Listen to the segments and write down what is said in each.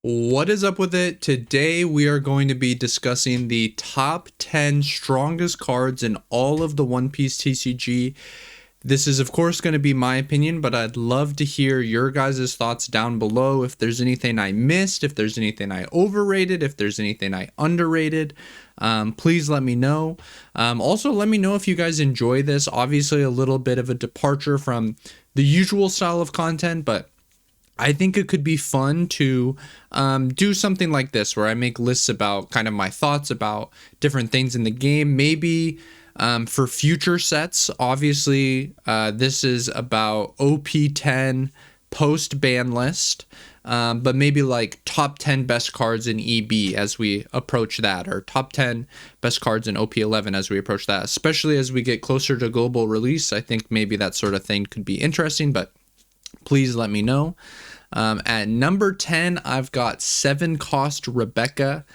What is up with it? Today we are going to be discussing the top 10 strongest cards in all of the One Piece TCG. This is of course going to be my opinion, but I'd love to hear your guys' thoughts down below. If there's anything I missed, if there's anything I overrated, if there's anything I underrated, please let me know. Also, let me know if you guys enjoy this. Obviously a little bit of a departure from the usual style of content, but I think it could be fun to do something like this where I make lists about kind of my thoughts about different things in the game. Maybe for future sets, obviously this is about OP10 post Banlist, but maybe like top 10 best cards in EB as we approach that, or top 10 best cards in OP11 as we approach that, especially as we get closer to global release. I think maybe that sort of thing could be interesting, but please let me know. At number 10, I've got 7 cost Rebecca.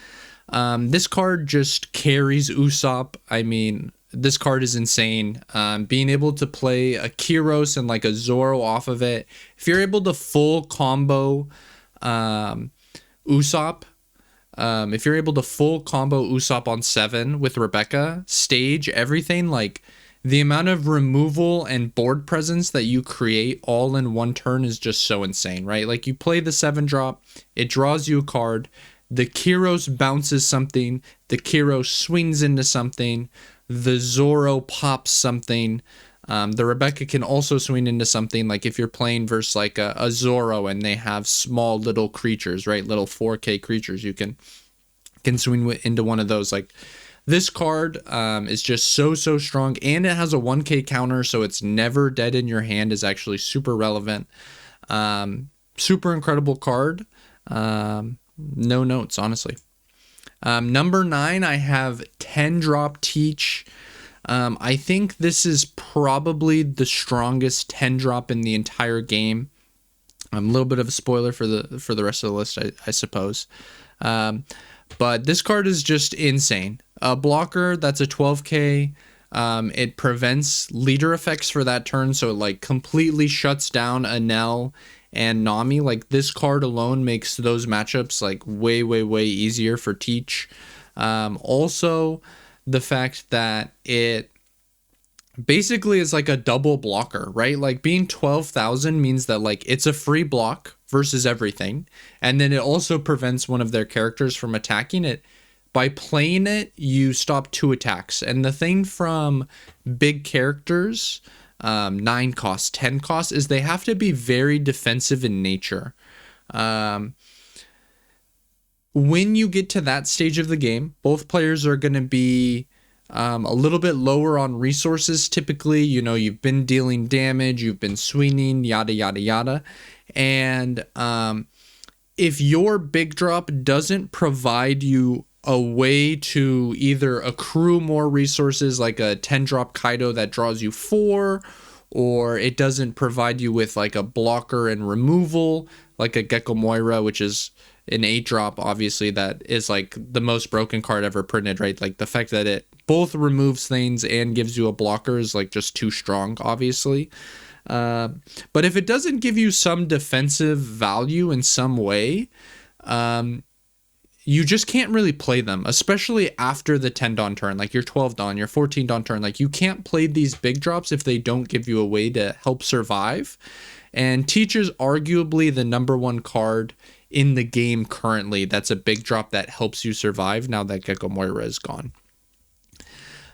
This card just carries Usopp. I mean, this card is insane. Being able to play a Kyros and like a Zoro off of it. If you're able to full combo Usopp, if you're able to full combo Usopp on 7 with Rebecca, stage everything, like the amount of removal and board presence that you create all in one turn is just so insane, right? Like you play the 7-drop, it draws you a card, the Kyros bounces something, the Kyros swings into something, the Zoro pops something, the Rebecca can also swing into something, like if you're playing versus like a Zoro and they have small little creatures, right? Little 4K creatures, you can swing into one of those. Like this card is just so strong, and it has a 1K counter, so it's never dead in your hand, is actually super relevant. Super incredible card. No notes, honestly. Number 9, I have 10-drop Teach. I think this is probably the strongest 10-drop in the entire game. A little bit of a spoiler for the rest of the list, I suppose. But this card is just insane. A blocker, that's a 12K. It prevents leader effects for that turn, so it like completely shuts down Enel and Nami. Like this card alone makes those matchups like way easier for Teach. Also, the fact that it basically is like a double blocker, right? Like being 12,000 means that like it's a free block versus everything, and then it also prevents one of their characters from attacking it. By playing it, you stop 2 attacks. And the thing from big characters, 9 cost, 10 cost, is they have to be very defensive in nature. When you get to that stage of the game, both players are going to be a little bit lower on resources. Typically, you know, you've been dealing damage, you've been swinging, yada yada. And if your big drop doesn't provide you a way to either accrue more resources, like a 10-drop Kaido that draws you 4, or it doesn't provide you with like a blocker and removal, like a Gecko Moira, which is an 8-drop, obviously, that is like the most broken card ever printed, right? Like the fact that it both removes things and gives you a blocker is like just too strong, obviously. But if it doesn't give you some defensive value in some way, you just can't really play them, especially after the 10 Dawn turn, like your 12 Dawn, your 14 Dawn turn. Like you can't play these big drops if they don't give you a way to help survive. And Teach is arguably the number 1 card in the game currently that's a big drop that helps you survive now that Gecko Moira is gone.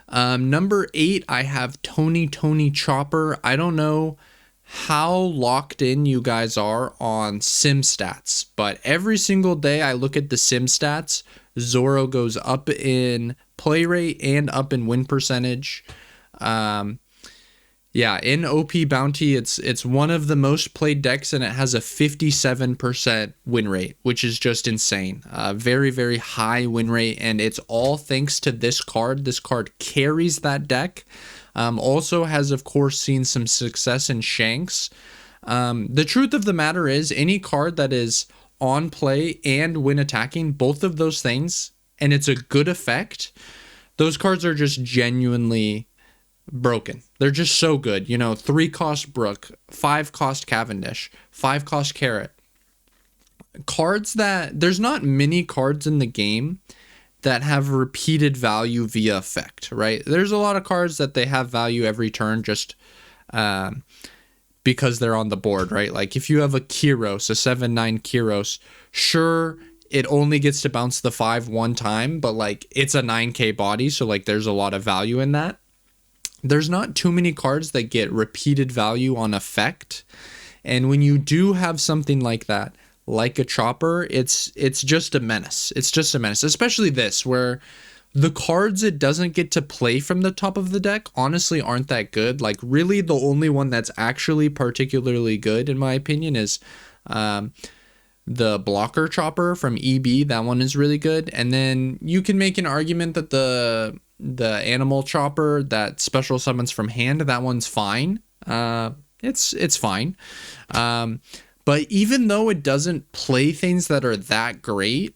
Number 8, I have Tony Chopper. I don't know how locked in you guys are on sim stats, but every single day I look at the sim stats, Zoro goes up in play rate and up in win percentage. Yeah, in OP Bounty, it's one of the most played decks, and it has a 57% win rate, which is just insane. Very high win rate, and it's all thanks to this card. This card carries that deck. Also has, of course, seen some success in Shanks. The truth of the matter is, any card that is on play and when attacking, both of those things, and it's a good effect, those cards are just genuinely broken. They're just so good. You know, 3 cost Brook, 5 cost Cavendish, 5 cost Carrot. cards that there's not many cards in the game that have repeated value via effect, right? There's a lot of cards that they have value every turn just because they're on the board, right? Like if you have a Kyros, a 7/9 Kyros, sure, it only gets to bounce the 5 one time, but like it's a 9k body, so like there's a lot of value in that. There's not too many cards that get repeated value on effect. And when you do have something like that, like a chopper, it's just a menace. It's just a menace, especially this, where the cards it doesn't get to play from the top of the deck honestly aren't that good. Like really the only one that's actually particularly good in my opinion is the blocker chopper from EB. That one is really good. And then you can make an argument that the animal chopper that special summons from hand, that one's fine. It's fine. But even though it doesn't play things that are that great,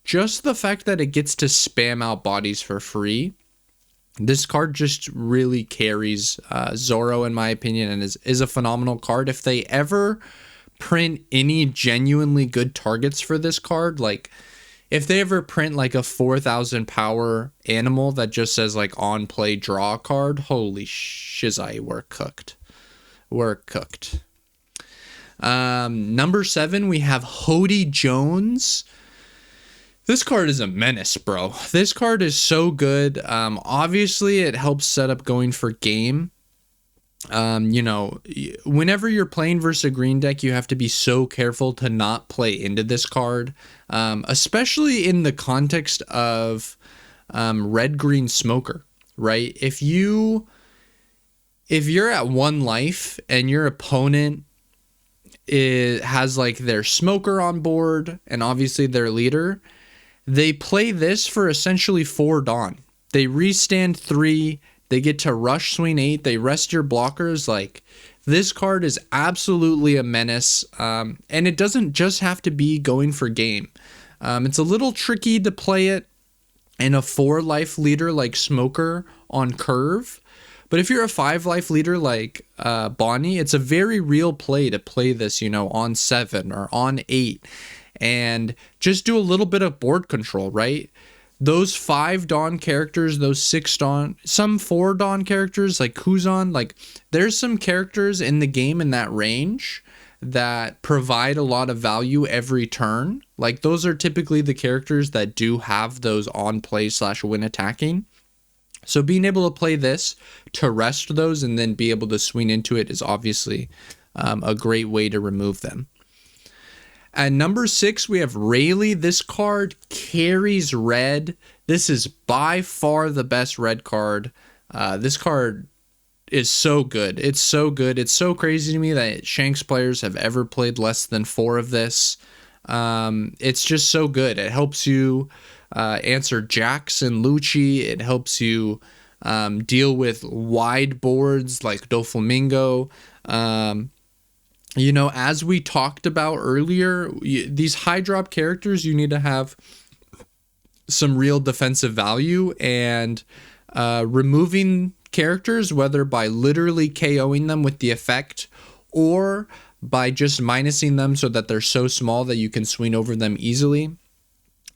just the fact that it gets to spam out bodies for free, this card just really carries Zoro in my opinion, and is a phenomenal card. If they ever print any genuinely good targets for this card, like if they ever print like a 4,000 power animal that just says like on play draw card, holy shizai, we're cooked. We're cooked. Number 7, we have Hody Jones. This card is a menace, bro. This card is so good. Obviously, it helps set up going for game. You know, whenever you're playing versus a green deck, you have to be so careful to not play into this card, especially in the context of red-green smoker, right? If you're at 1 life and your opponent has like their smoker on board and obviously their leader, they play this for essentially 4 Dawn. They restand 3, they get to rush swing 8, they rest your blockers. Like this card is absolutely a menace, and it doesn't just have to be going for game. It's a little tricky to play it in a 4 life leader like Smoker on curve. But if you're a 5 life leader like Bonnie, it's a very real play to play this, you know, on 7 or on 8 and just do a little bit of board control, right? Those 5 Dawn characters, those 6 Dawn, some 4 Dawn characters like Kuzan, like there's some characters in the game in that range that provide a lot of value every turn. Like those are typically the characters that do have those on play / win attacking. So being able to play this to rest those and then be able to swing into it is obviously a great way to remove them. At number 6, we have Rayleigh. This card carries red. This is by far the best red card. This card is so good. It's so good. It's so crazy to me that Shanks players have ever played less than 4 of this. It's just so good. It helps you answer Jax and Lucci. It helps you deal with wide boards like Doflamingo. You know, as we talked about earlier, these high drop characters, you need to have some real defensive value, and removing characters, whether by literally KOing them with the effect or by just minusing them so that they're so small that you can swing over them easily.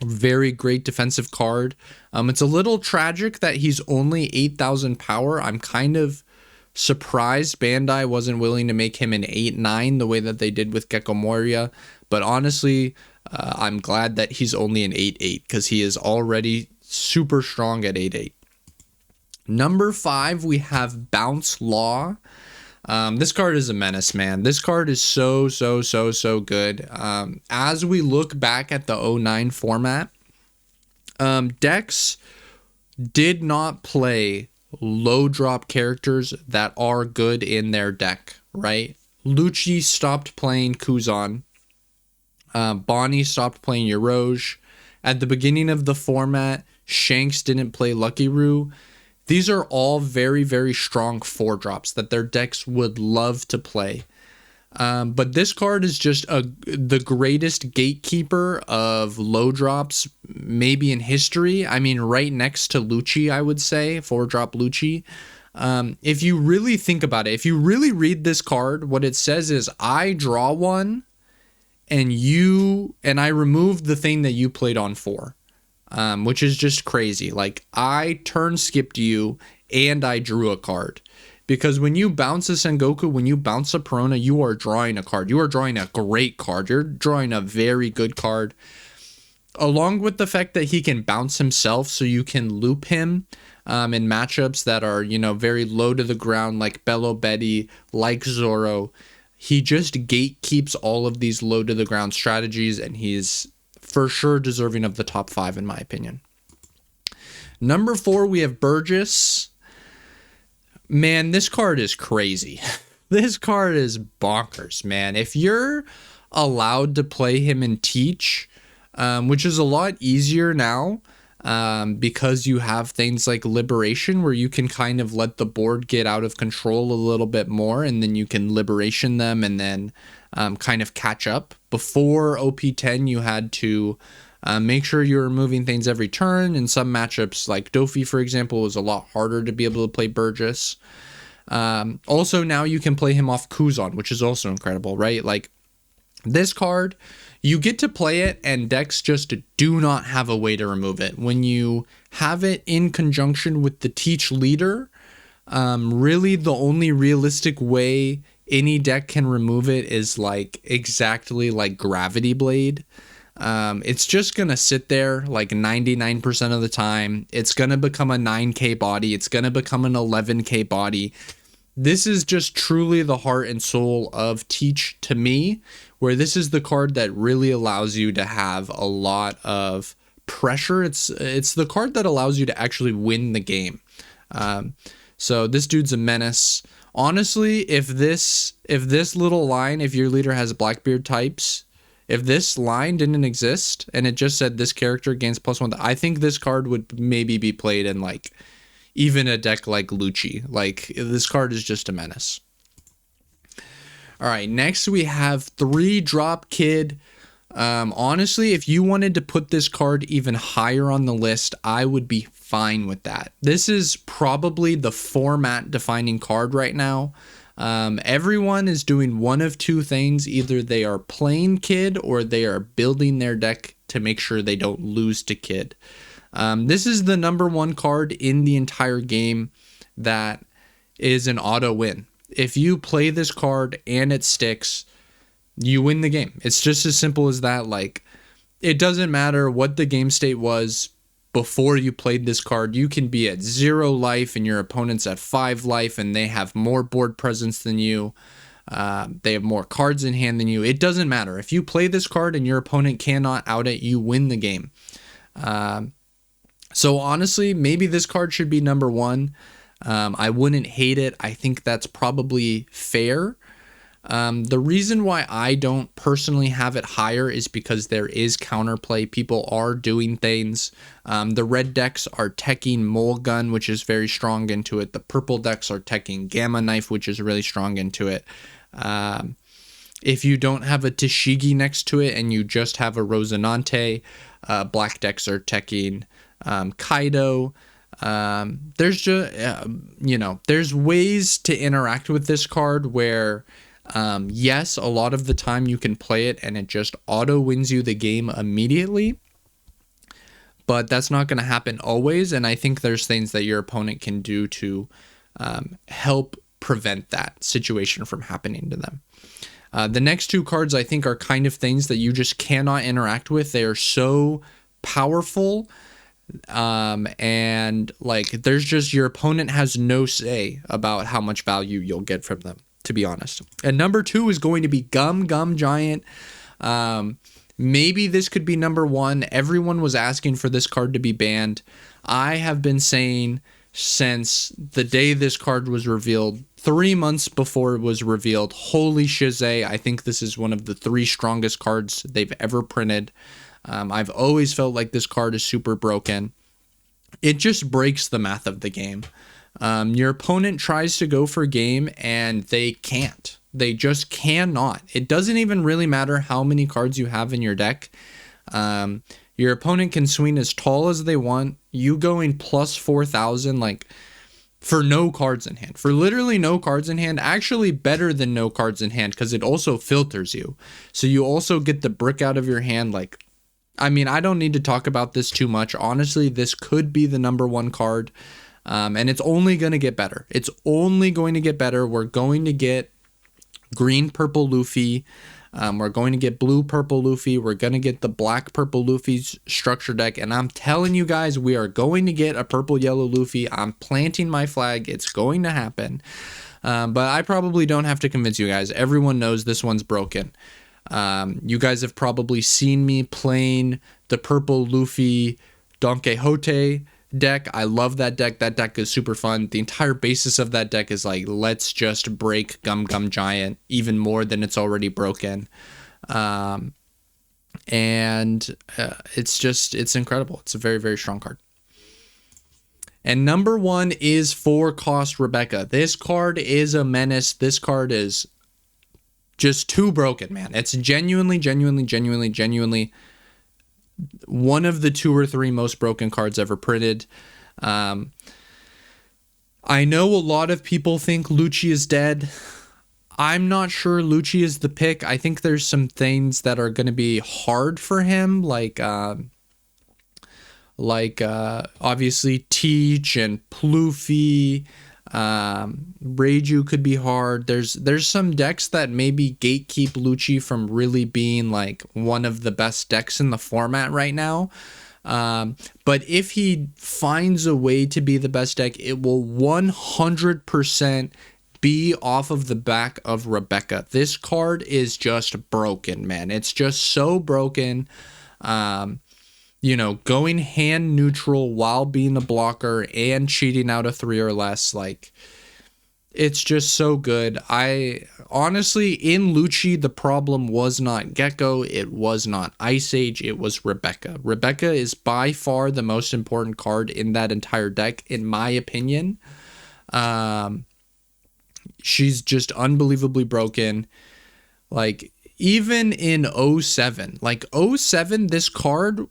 Very great defensive card. It's a little tragic that he's only 8,000 power. I'm kind of surprised Bandai wasn't willing to make him an 8/9 the way that they did with Gecko Moria. But honestly, I'm glad that he's only an 8/8 because he is already super strong at 8/8. Number 5, we have Bounce Law. This card is a menace, man. This card is so good. As we look back at the 09 format, decks did not play low drop characters that are good in their deck, right? Lucci stopped playing Kuzan. Bonnie stopped playing Yoroge. At the beginning of the format, Shanks didn't play Lucky Roo. These are all very strong 4-drops that their decks would love to play. But this card is just the greatest gatekeeper of low drops maybe in history. I mean, right next to Lucci, I would say, 4-drop Lucci. If you really think about it, if you really read this card, what it says is, I draw one and I removed the thing that you played on 4, which is just crazy. Like, I turn skipped you and I drew a card. Because when you bounce a Sengoku, when you bounce a Perona, you are drawing a card. You are drawing a great card. You're drawing a very good card. Along with the fact that he can bounce himself, so you can loop him in matchups that are, very low to the ground, like Bello Betty, like Zoro. He just gatekeeps all of these low to the ground strategies, and he's for sure deserving of the top 5 in my opinion. Number 4, we have Burgess. Man, this card is crazy. This card is bonkers, man. If you're allowed to play him in Teach, which is a lot easier now, because you have things like Liberation where you can kind of let the board get out of control a little bit more, and then you can Liberation them and then kind of catch up. Before OP10, you had to make sure you're removing things every turn. In some matchups, like Dofi, for example, was a lot harder to be able to play Burgess. Also, now you can play him off Kuzan, which is also incredible, right? Like, this card, you get to play it, and decks just do not have a way to remove it. When you have it in conjunction with the Teach leader, really the only realistic way any deck can remove it is like exactly like Gravity Blade. It's just going to sit there like 99% of the time. It's going to become a 9k body. It's going to become an 11k body. This is just truly the heart and soul of Teach to me, where this is the card that really allows you to have a lot of pressure. It's the card that allows you to actually win the game. So this dude's a menace. Honestly, if this little line, if your leader has Blackbeard types, if this line didn't exist and it just said this character gains +1, I think this card would maybe be played in like even a deck like Lucci. Like, this card is just a menace. All right, next we have 3-drop Kid. Honestly, if you wanted to put this card even higher on the list, I would be fine with that. This is probably the format defining card right now. Everyone is doing one of two things. Either they are playing Kid or they are building their deck to make sure they don't lose to Kid. This is the number 1 card in the entire game that is an auto win. If you play this card and it sticks, you win the game. It's just as simple as that. Like, it doesn't matter what the game state was before you played this card. You can be at 0 life and your opponent's at 5 life and they have more board presence than you. They have more cards in hand than you. It doesn't matter. If you play this card and your opponent cannot out it, you win the game. So honestly, maybe this card should be number 1. I wouldn't hate it. I think that's probably fair. The reason why I don't personally have it higher is because there is counterplay. People are doing things. The red decks are teching Mole Gun, which is very strong into it. The purple decks are teching Gamma Knife, which is really strong into it. If you don't have a Tashigi next to it and you just have a Rosinante, black decks are teching Kaido. There's just, there's ways to interact with this card where, yes, a lot of the time you can play it and it just auto wins you the game immediately, but that's not going to happen always. And I think there's things that your opponent can do to help prevent that situation from happening to them. The next 2 cards I think are kind of things that you just cannot interact with. They are so powerful. And like, there's just, your opponent has no say about how much value you'll get from them, to be honest. And number 2 is going to be Gum Giant. Maybe this could be number 1. Everyone was asking for this card to be banned. I have been saying since the day this card was revealed, 3 months before it was revealed, holy shizay, I think this is one of the 3 strongest cards they've ever printed. I've always felt like this card is super broken. It just breaks the math of the game. Your opponent tries to go for game and they can't. They just cannot. It doesn't even really matter how many cards you have in your deck. Your opponent can swing as tall as they want. You going plus 4,000, like for no cards in hand, for literally no cards in hand. Actually better than no cards in hand, because it also filters you. So you also get the brick out of your hand. Like, I mean, I don't need to talk about this too much. Honestly, this could be the number one card. And it's only going to get better. It's only going to get better. We're going to get green, purple Luffy. We're going to get blue, purple Luffy. We're going to get the black, purple Luffy's structure deck. And I'm telling you guys, we are going to get a purple, yellow Luffy. I'm planting my flag. It's going to happen. But I probably don't have to convince you guys. Everyone knows this one's broken. You guys have probably seen me playing the purple Luffy Don Quixote deck. I love that deck. That deck is super fun. The entire basis of that deck is like, let's just break Gum Gum Giant even more than it's already broken. It's incredible. It's a very, very strong card. And number one is 4-cost Rebecca. This card is a menace. This card is just too broken, man. It's genuinely one of the 2 or 3 most broken cards ever printed. I know a lot of people think Lucci is dead. I'm not sure Lucci is the pick. I think there's some things that are going to be hard for him, like obviously Teach and Pluffy. Reiju could be hard. There's some decks that maybe gatekeep Lucci from really being like one of the best decks in the format right now. But if he finds a way to be the best deck, it will 100% be off of the back of Rebecca. This card is just broken, man. It's just so broken. Going hand neutral while being a blocker and cheating out a 3 or less, like, it's just so good. I honestly, in Lucci, the problem was not Gecko, it was not Ice Age, it was Rebecca. Rebecca is by far the most important card in that entire deck, in my opinion. She's just unbelievably broken. Like, even in 07, like 07, this card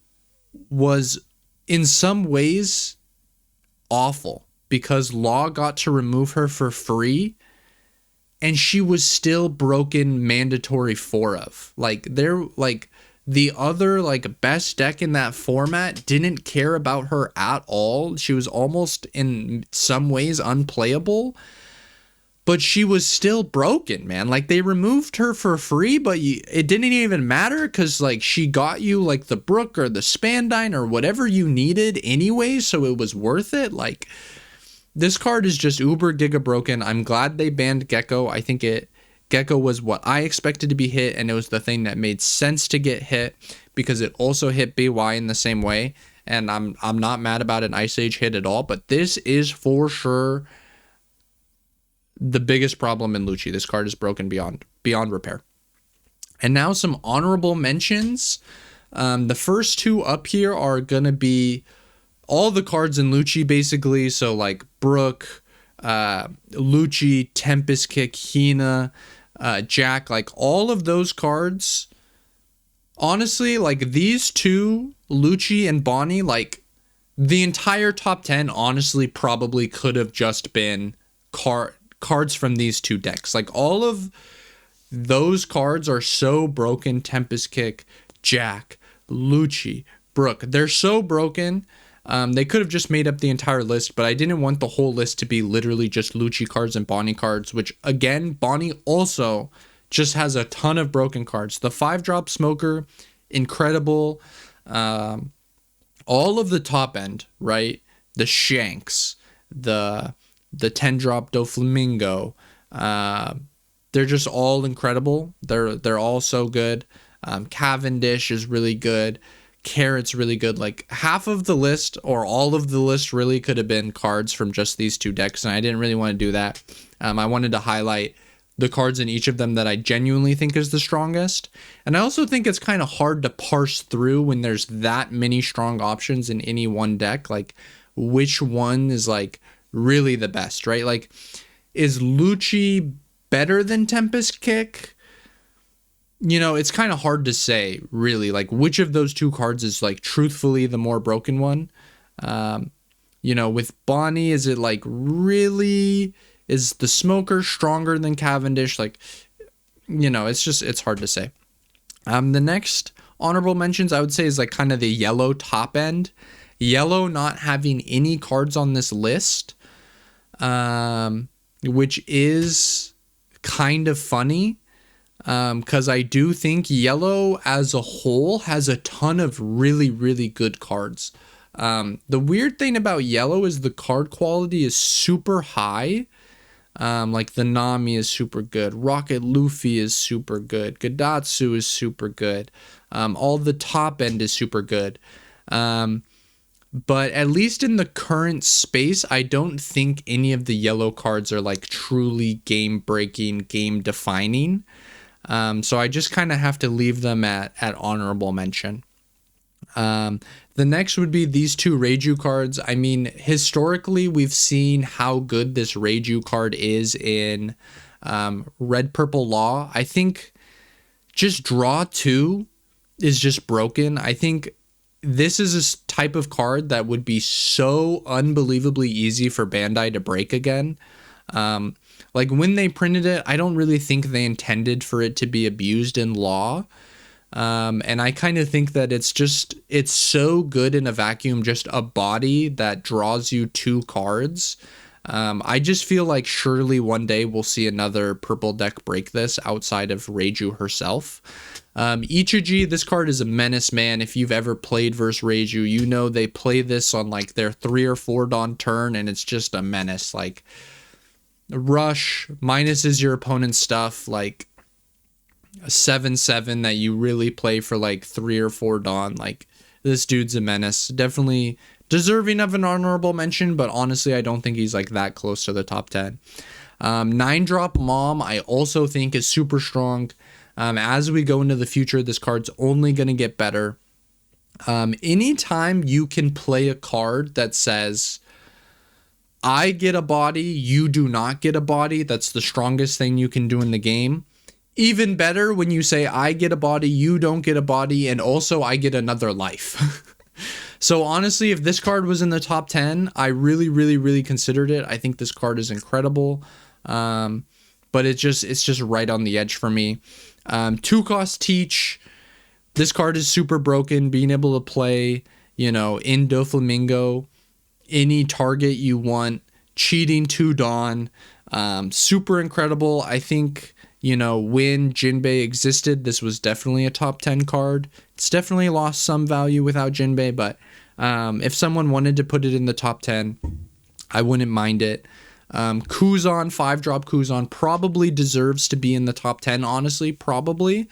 was in some ways awful because Law got to remove her for free and she was still broken mandatory 4 of. Like, the other best deck in that format didn't care about her at all. She was almost in some ways unplayable, but she was still broken, man. Like, they removed her for free, but it didn't even matter because, like, she got you, like, the Brook or the Spandine or whatever you needed anyway, so it was worth it. Like, this card is just uber giga broken. I'm glad they banned Gecko. I think Gecko was what I expected to be hit, and it was the thing that made sense to get hit because it also hit BY in the same way, and I'm not mad about an Ice Age hit at all, but this is for sure the biggest problem in Lucci. This card is broken beyond repair. And now some honorable mentions. The first 2 up here are gonna be all the cards in Lucci, basically. So like Brook, Lucci, Tempest Kick, Hina, Jack, like all of those cards. Honestly, like these 2, Lucci and Bonnie, like the entire top 10 honestly probably could have just been cards from these 2 decks. Like, all of those cards are so broken. Tempest Kick, Jack, Lucci, Brook, they're so broken. They could have just made up the entire list, but I didn't want the whole list to be literally just Lucci cards and Bonnie cards, which again, Bonnie also just has a ton of broken cards. The 5-drop Smoker, incredible. All of the top end, right? The Shanks, the 10-drop Doflamingo, they're just all incredible. They're all so good. Cavendish is really good. Carrot's really good. Like, half of the list or all of the list really could have been cards from just these 2 decks, and I didn't really want to do that. I wanted to highlight the cards in each of them that I genuinely think is the strongest. And I also think it's kind of hard to parse through when there's that many strong options in any one deck, like which one is like really the best, right? Like, is Lucci better than Tempest Kick? It's kind of hard to say, really, like which of those 2 cards is like truthfully the more broken one. With Bonnie, is it like really, is the Smoker stronger than Cavendish? Like, it's hard to say. The next honorable mentions I would say is like kind of the yellow top end. Yellow not having any cards on this list, which is kind of funny, because I do think yellow as a whole has a ton of really, really good cards. The weird thing about yellow is the card quality is super high. Like the Nami is super good. Rocket Luffy is super good. Gadatsu is super good. All the top end is super good. But at least in the current space, I don't think any of the yellow cards are like truly game breaking, game defining. So I just kind of have to leave them at honorable mention. The next would be these two Reiju cards. I mean, historically, we've seen how good this Reiju card is in Red Purple Law. I think just draw 2 is just broken. I think this is a type of card that would be so unbelievably easy for Bandai to break again. Like when they printed it, I don't really think they intended for it to be abused in Law. And I kind of think that it's so good in a vacuum, just a body that draws you 2 cards. I just feel like surely one day we'll see another purple deck break this outside of Reiju herself. Ichiji, this card is a menace, man. If you've ever played versus Reiju, they play this on like their 3 or 4 Dawn turn, and it's just a menace. Like, rush, minuses your opponent's stuff, like a 7/7 that you really play for like 3 or 4 Dawn. Like, this dude's a menace. Definitely deserving of an honorable mention, but honestly, I don't think he's like that close to the top 10. 9-drop Mom, I also think is super strong. As we go into the future, this card's only going to get better. Anytime you can play a card that says, I get a body, you do not get a body, that's the strongest thing you can do in the game. Even better when you say, I get a body, you don't get a body, and also I get another life. So honestly, if this card was in the top 10, I really, really, really considered it. I think this card is incredible. But it's just right on the edge for me. 2-cost Teach. This card is super broken. Being able to play, in Doflamingo, any target you want, cheating 2 Dawn, super incredible. I think, when Jinbei existed, this was definitely a top 10 card. It's definitely lost some value without Jinbei, but if someone wanted to put it in the top 10, I wouldn't mind it. Kuzan, 5-drop Kuzan, probably deserves to be in the top 10, honestly, probably.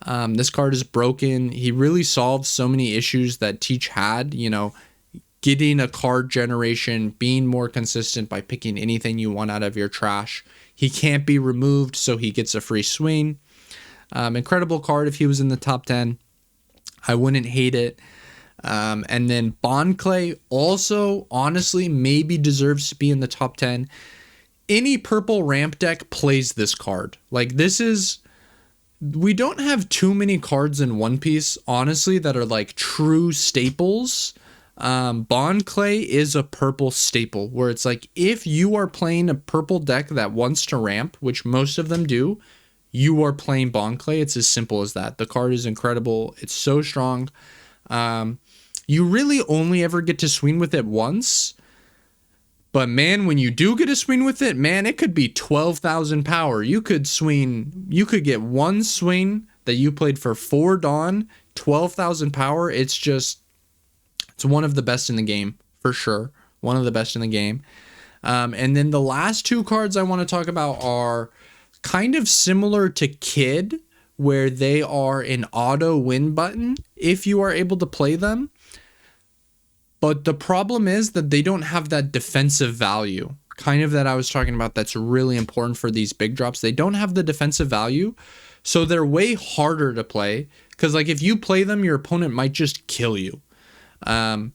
This card is broken. He really solved so many issues that Teach had, getting a card generation, being more consistent by picking anything you want out of your trash. He can't be removed, so he gets a free swing. Incredible card if he was in the top 10. I wouldn't hate it. And then Clay also, honestly, maybe deserves to be in the top 10. Any purple ramp deck plays this card. Like, we don't have too many cards in One Piece, honestly, that are like true staples. Clay is a purple staple, where it's like, if you are playing a purple deck that wants to ramp, which most of them do, you are playing Clay. It's as simple as that. The card is incredible. It's so strong. You really only ever get to swing with it once. But man, when you do get to swing with it, man, it could be 12,000 power. You could get one swing that you played for 4 Dawn, 12,000 power. It's one of the best in the game, for sure. One of the best in the game. And then the last 2 cards I want to talk about are kind of similar to Kid, where they are an auto win button if you are able to play them. But the problem is that they don't have that defensive value, kind of that I was talking about, that's really important for these big drops. They don't have the defensive value, so they're way harder to play, because like if you play them, your opponent might just kill you. And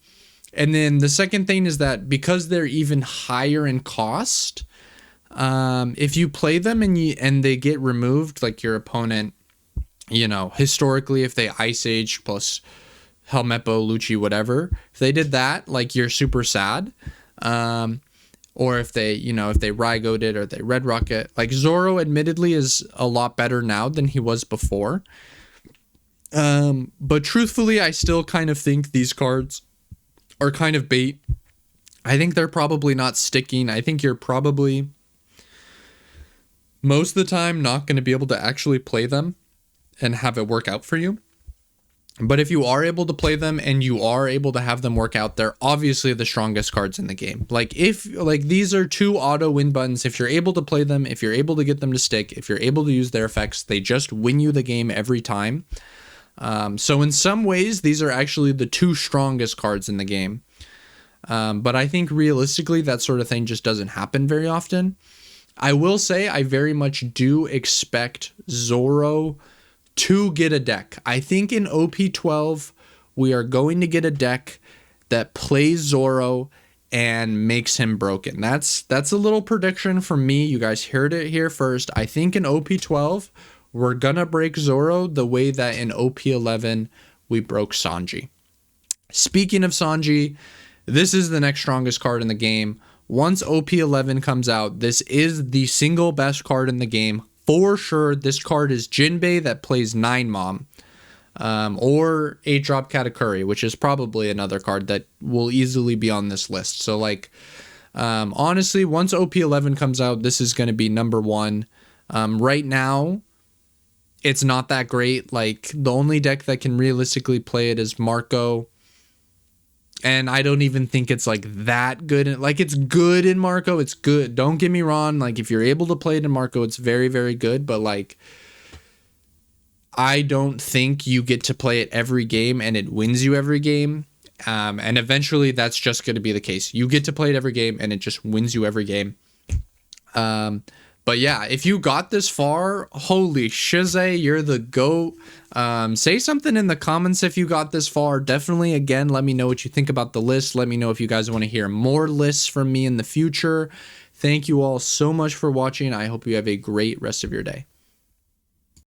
then the second thing is that because they're even higher in cost, if you play them and they get removed, like your opponent, historically, if they Ice Age plus Helmeppo, Lucci, whatever. If they did that, like, you're super sad. Or if they, if they Rygoed it or they Red Rocket. Like, Zoro admittedly is a lot better now than he was before. But truthfully, I still kind of think these cards are kind of bait. I think they're probably not sticking. I think you're probably most of the time not going to be able to actually play them and have it work out for you. But if you are able to play them and you are able to have them work out, they're obviously the strongest cards in the game. Like, these are 2 auto win buttons. If you're able to play them, if you're able to get them to stick, if you're able to use their effects, they just win you the game every time. So in some ways, these are actually the 2 strongest cards in the game. But I think realistically, that sort of thing just doesn't happen very often. I will say I very much do expect Zoro to get a deck. I think in OP12, we are going to get a deck that plays Zoro and makes him broken. That's a little prediction from me. You guys heard it here first. I think in OP12, we're going to break Zoro the way that in OP11, we broke Sanji. Speaking of Sanji, this is the next strongest card in the game. Once OP11 comes out, this is the single best card in the game. For sure, this card is Jinbei that plays 9 Mom. Or 8-drop Katakuri, which is probably another card that will easily be on this list. So, like, honestly, once OP11 comes out, this is going to be number 1. Right now, it's not that great. Like, the only deck that can realistically play it is Marco. And I don't even think it's like that good. Like, it's good in Marco. It's good. Don't get me wrong. Like, if you're able to play it in Marco, it's very, very good. But, like, I don't think you get to play it every game and it wins you every game. And eventually that's just going to be the case. You get to play it every game and it just wins you every game. But yeah, if you got this far, holy shiz, you're the GOAT. Say something in the comments if you got this far. Definitely, again, let me know what you think about the list. Let me know if you guys want to hear more lists from me in the future. Thank you all so much for watching. I hope you have a great rest of your day.